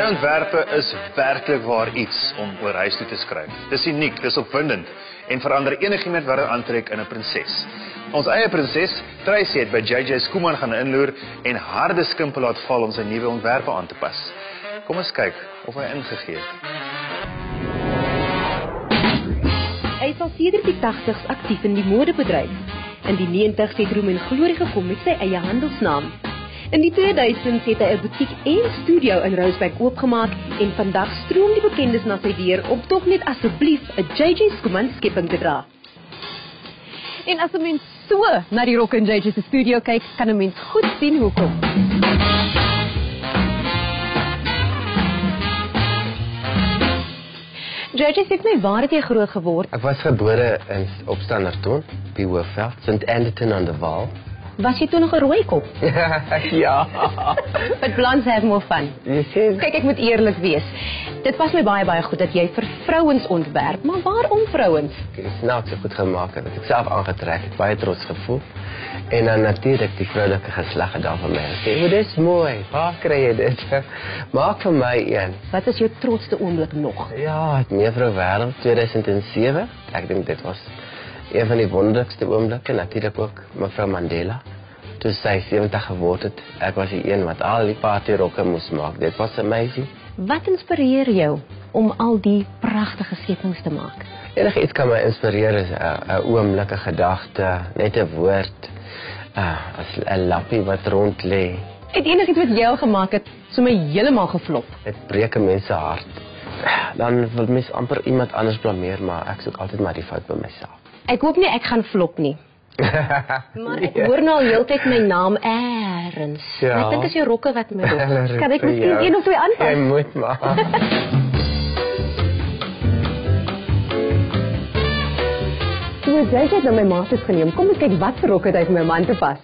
Werkontwerpe is werklik waar iets om oor huis toe te skryf. Dis uniek, dis opwindend en verander enigiemand wat dit aantrek in 'n prinses. Ons eie prinses, Tracy, het by JJ Schoeman gaan inloer en harde skimpe laat val om sy nuwe ontwerpe aan te pas. Kom ons kyk of hy ingegee het. Hy is al sedert die 80's aktief in die modebedryf. In die 90's het roem en glorie gekom met sy eie handelsnaam. In die 2000's het hy 'n butiek en studio in Rosebank oopgemaak en vandag stroom die bekendes na sy deur om tog net asseblief 'n JJ Schoeman skepping te dra. En as 'n mens so na die rokke in JJ se studio kyk, kan 'n mens goed sien hoekom. JJ, sê my, waar het jy groot geword? Ek was gebore in op Standerton, by Hoofveld, St. Anderton aan de Waal. Was jy toe nog 'n rooi kop? Ja. But blondes have more fun. Kyk, ek moet eerlik wees. Dit pas my baie goed dat jy vir vrouens ontwerp, maar waarom vrouens? Die snaaks so goed gemaak het, ek self aangetrek het, baie trots gevoel. En dan natuurlik die vroulike geslag daar van my. Sê, "O, dis mooi. Waar kry jy dit? Maak vir my een." Wat is jou trotsste oomblik nog? Ja, het Mevrou Wêreld 2007. Ek dink dit was een van die wonderlikste oomblikke, natuurlik ook mevrou Mandela. Toe sy 70 geword het, ek was die een wat al die partyrokke moes maak. Dit was amazing. Wat inspireer jou om al die pragtige skepings te maak? Enige iets kan my inspireer, is 'n oomblik, 'n gedagte, net 'n woord, as 'n lappie wat rond lê. Het enigiets wat jy al gemaak het, sommer heeltemal geflop? Dit breek 'n mens se hart. Dan wil mens amper iemand anders blameer, maar ek soek altyd maar die fout by myself. Ek hoop nie ek gaan flop nie. Maar ek hoor nou al heeltyd my naam ergens. Ja. Ek dink as jy rokke wat my roep. Kan ek miskien een of twee aanpas? Jy moet maar. Toe jy het nou my maatjies geneem, kom ek kyk wat vir rokke het hy vir my man te pas.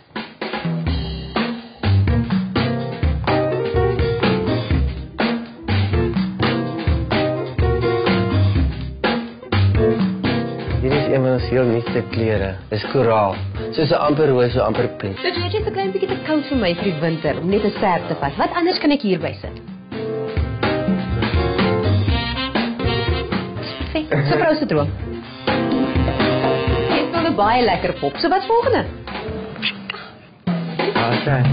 Een van ons heel nuutste klere is koraal. Soos 'n amper roos, so amper pink. Dit is net 'n klein bietjie te koud vir my vir die winter om net 'n sterk te pas. Wat anders kan ek hierby sit? So vrou se droom. Dit is nog 'n baie lekker pop. So wat volgende? Okay.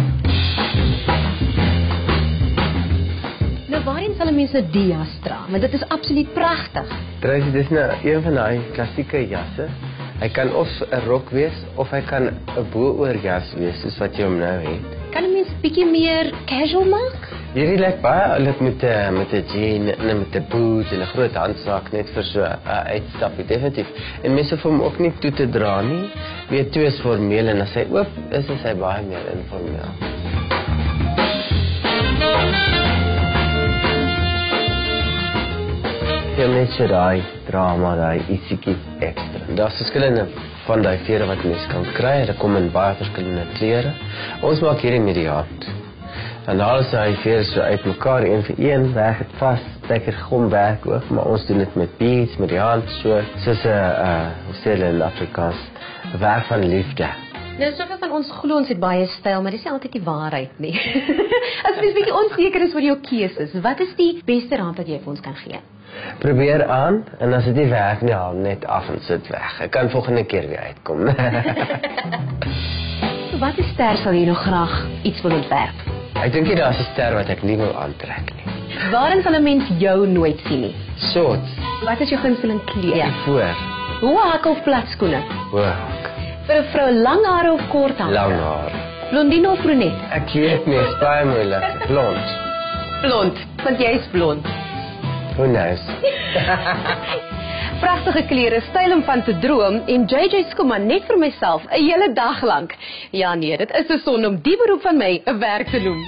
Nou waarin sal 'n mens 'n dias dra? Want dit is absoluut pragtig. Tracy, dis nou een van daai klassieke jasse. Hy kan of 'n rok wees of hy kan 'n bo-oorjas wees soos wat jy hom nou het. Kan 'n mens bietjie meer casual maak? Hierdie lyk baie oulik met 'n jean en met 'n boot en 'n groot handsak net vir so 'n uitstapie, definitief. En mense hoef hom ook nie toe te dra nie. Weet toe is formeel en as hy oop is, is hy baie meer informeel. Jy net so daai drama, daai ietsiekie ekstra. Daar's verskillende van daai vere wat mens kan kry. Hulle kom in baie verskillende kleure. Ons maak hierdie met die hand. En al is daai vere so uitmekaar, een vir een, werk het vas, lekker gomwerk ook, maar ons doen dit met beads, met die hand, soos 'n, hoe sê hulle in Afrikaans, 'n werk van liefde. Nou, soveel van ons glo ons het baie styl, maar dis nie altyd die waarheid nie. As jy 'n bietjie onseker is oor jou keuses, wat is die beste raad wat jy vir ons kan gee? Probeer aan, en as dit nie werk nie, haal net af en sit weg. Ek kan volgende keer weer uitkom. So wat is ster sal jy nog graag iets wil ontwerp? Ek dink nie daar is 'n ster wat ek nie wil aantrek nie. Waarin sal 'n mens jou nooit sien nie? Shorts. Wat is jou gunsteling kleed? Ja. Voor. Hoë hak of platskoene? Hoë hak. Vir 'n vrou lang hare of kort hare? Lang hare. Blondine of brunet? Ek weet nie, is baie moeilik. Blond. Blond, want jy is blond. Who knows? Pragtige klere, styl om van te droom en JJ Schoeman net vir myself 'n hele dag lank. Ja nee, dit is 'n son om die beroep van my 'n werk te noem.